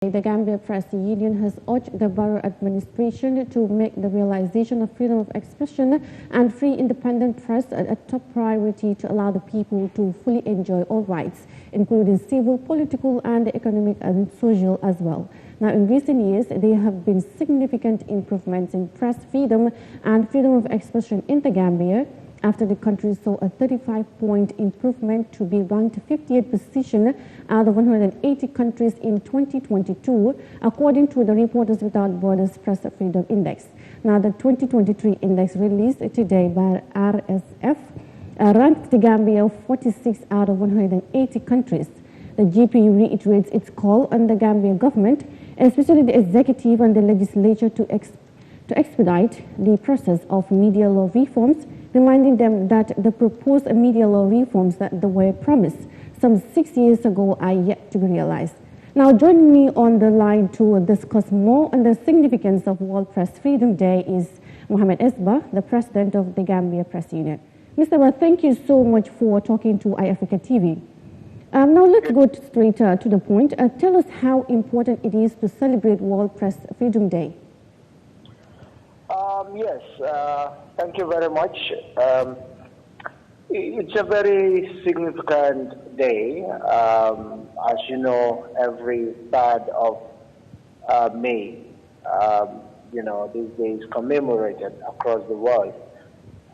The Gambia Press Union has urged the borough administration to make the realization of freedom of expression and free independent press a top priority to allow the people to fully enjoy all rights, including civil, political, and economic and social as well. Now, in recent years, there have been significant improvements in press freedom and freedom of expression in the Gambia, after the country saw a 35-point improvement to be ranked 58th position out of 180 countries in 2022, according to the Reporters Without Borders Press Freedom Index. Now, the 2023 index released today by RSF ranked the Gambia 46 out of 180 countries. The GPU reiterates its call on the Gambian government, especially the executive and the legislature, to expedite the process of media law reforms, reminding them that the proposed media law reforms that were promised some 6 years ago are yet to be realized. Now, joining me on the line to discuss more on the significance of World Press Freedom Day is Mohamed Esba, the president of the Gambia Press Union. Mr. Esba, thank you so much for talking to Eyeafrica TV. Now, let's go straight to the point. Tell us how important it is to celebrate World Press Freedom Day. Yes, thank you very much. It's a very significant day. As you know, every 3rd of May, this day is commemorated across the world.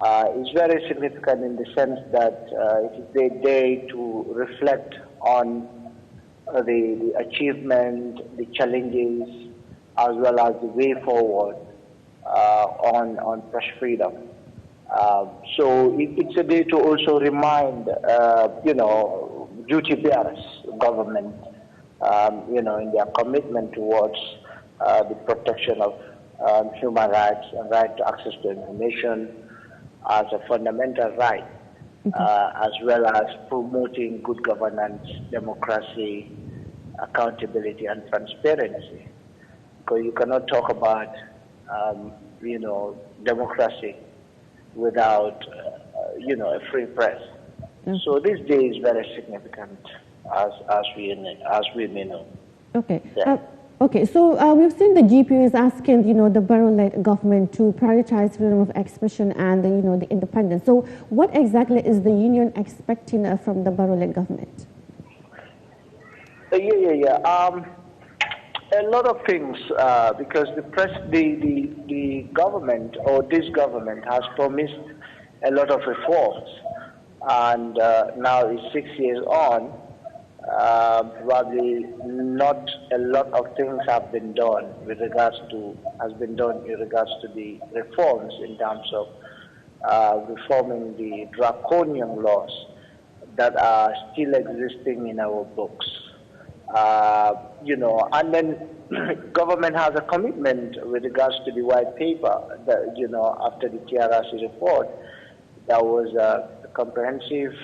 It's very significant in the sense that it is a day to reflect on the achievement, the challenges, as well as the way forward on press freedom. So it's a day to also remind, duty bearers, government, in their commitment towards the protection of human rights and right to access to information as a fundamental right, as well as promoting good governance, democracy, accountability, and transparency. Because you cannot talk about democracy without, a free press. So this day is very significant, as we may know. Okay. Yeah. Okay. So we've seen the GPU is asking, the borough-led government to prioritize freedom of expression and, the independence. So what exactly is the union expecting from the borough-led government? A lot of things, because the government, or this government, has promised a lot of reforms, and now it's 6 years on. Probably not a lot of things have been done in regards to the reforms in terms of reforming the draconian laws that are still existing in our books. And then government has a commitment with regards to the white paper that, after the TRRC report, there was a comprehensive,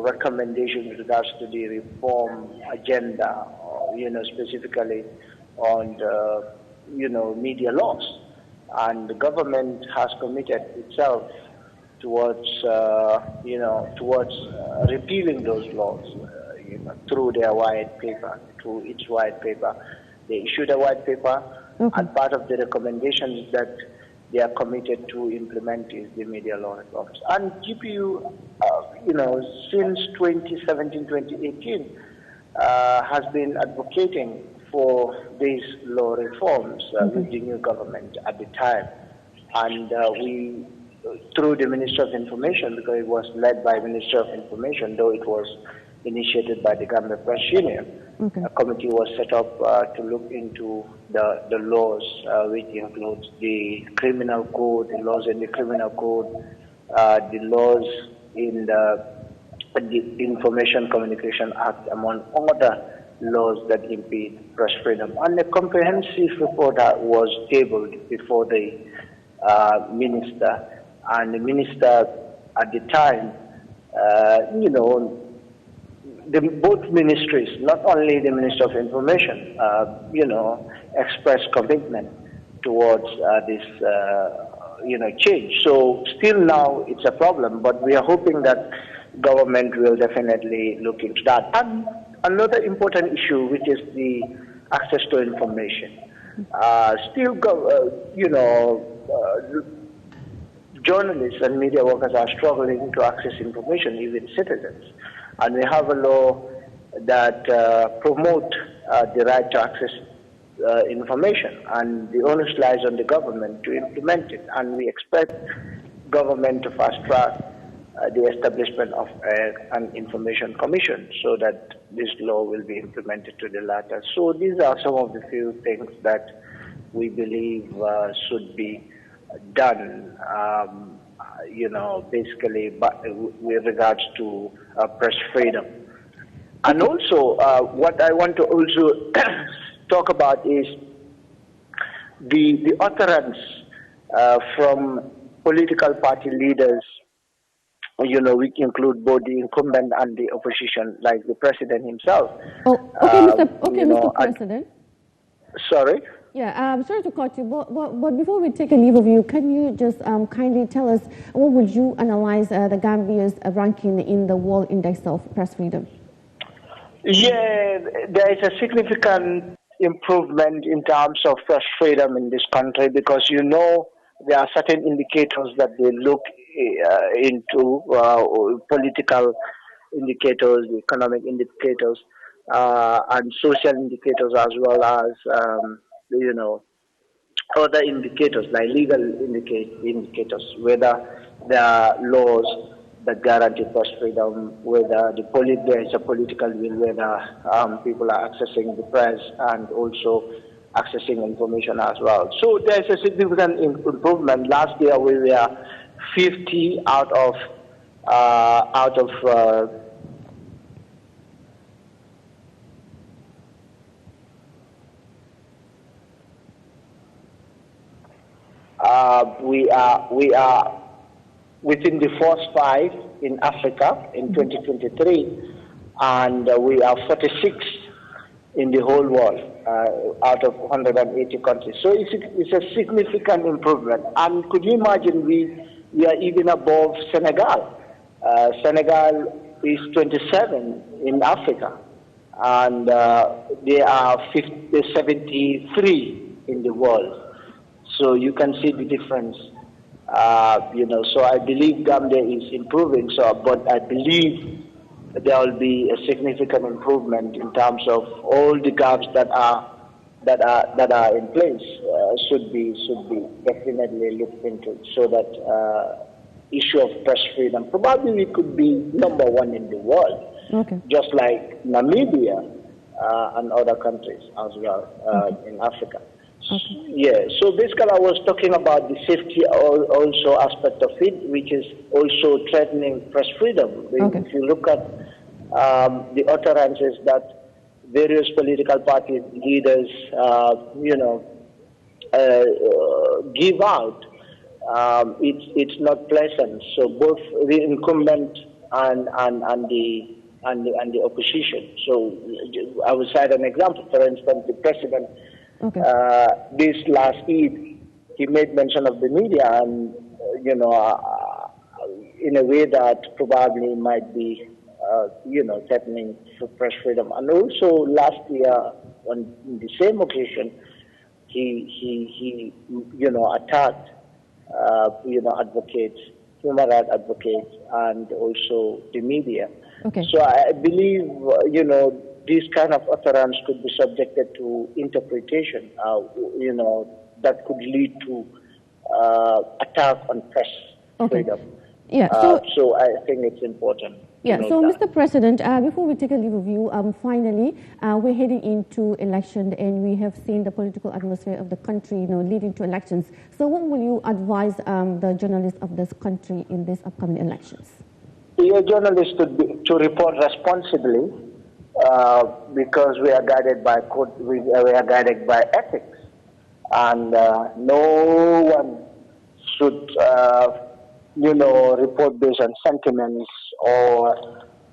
recommendation with regards to the reform agenda, specifically on the, media laws. And the government has committed itself towards, repealing those laws. Through their white paper, through its white paper. They issued a white paper, and part of the recommendations that they are committed to implement is the media law reforms. And GPU, since 2017, 2018, has been advocating for these law reforms with the new government at the time. And we, through the Ministry of Information, because it was led by Ministry of Information, though it was initiated by the Gambia Press Union. A committee was set up to look into the laws, which includes the criminal code, the laws in the criminal code, the laws in the Information Communication Act, among other laws that impede press freedom. And a comprehensive report was tabled before the minister, and the minister at the time, both ministries, not only the Ministry of Information, expressed commitment towards this, change. So still now it's a problem, but we are hoping that government will definitely look into that. And another important issue, which is the access to information. Journalists and media workers are struggling to access information, even citizens. And we have a law that promote the right to access information, and the onus lies on the government to implement it. And we expect government to fast track the establishment of an information commission so that this law will be implemented to the latter. So these are some of the few things that we believe should be done, basically with regards to press freedom. And also, what I want to also talk about is the utterance from political party leaders. We include both the incumbent and the opposition, like the president himself. Oh, okay, Mr. President. Sorry? Yeah, I'm sorry to cut you, but before we take a leave of you, can you just kindly tell us what would you analyze the Gambia's ranking in the World Index of Press Freedom? Yeah, there is a significant improvement in terms of press freedom in this country, because there are certain indicators that they look into, political indicators, economic indicators, and social indicators, as well as other indicators like legal indicators, whether there are laws that guarantee press freedom, whether there is a political will, whether people are accessing the press and also accessing information as well. So there is a significant improvement. Last year we were 50 out of we are within the first 5 in Africa in 2023, and we are 46 in the whole world out of 180 countries. So it's a significant improvement. And could you imagine we are even above Senegal. Senegal is 27 in Africa, and they are 73 in the world. So you can see the difference. So I believe Gambia is improving. But I believe there will be a significant improvement in terms of all the gaps that are in place. Should be definitely looked into, so that issue of press freedom, probably we could be #1 in the world, just like Namibia and other countries as well in Africa. Yeah, so basically I was talking about the safety also aspect of it, which is also threatening press freedom. If you look at the utterances that various political party leaders, give out, it's not pleasant. So both the incumbent and the opposition. So I will cite an example. For instance, the president. This last Eid, he made mention of the media, and in a way that probably might be, threatening for press freedom. And also last year, on the same occasion, he attacked, advocates, human rights advocates, and also the media. So I believe, this kind of utterance could be subjected to interpretation, that could lead to attack on press freedom. Yeah. So I think it's important. Yeah. So, Mr. President, before we take a leave of you, finally, we're heading into election, and we have seen the political atmosphere of the country, leading to elections. So, what will you advise the journalists of this country in these upcoming elections? Your journalists to report responsibly. Because we are guided by code, we are guided by ethics, and no one should, report based on sentiments or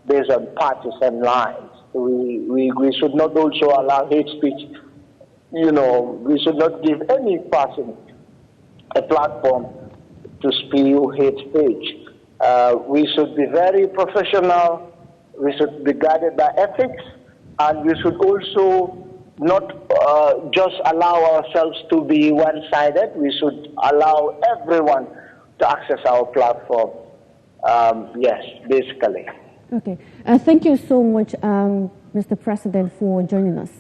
based on partisan lines. We should not also allow hate speech. We should not give any person a platform to spew hate speech. We should be very professional. We should be guided by ethics, And we should also not just allow ourselves to be one-sided. We should allow everyone to access our platform. Yes, basically. Okay. Thank you so much, Mr. President, for joining us.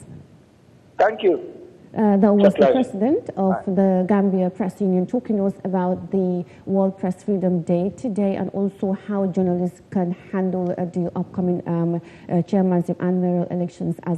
Thank you. That was the president of the Gambia Press Union talking to us about the World Press Freedom Day today, and also how journalists can handle the upcoming chairmanship and mayoral elections as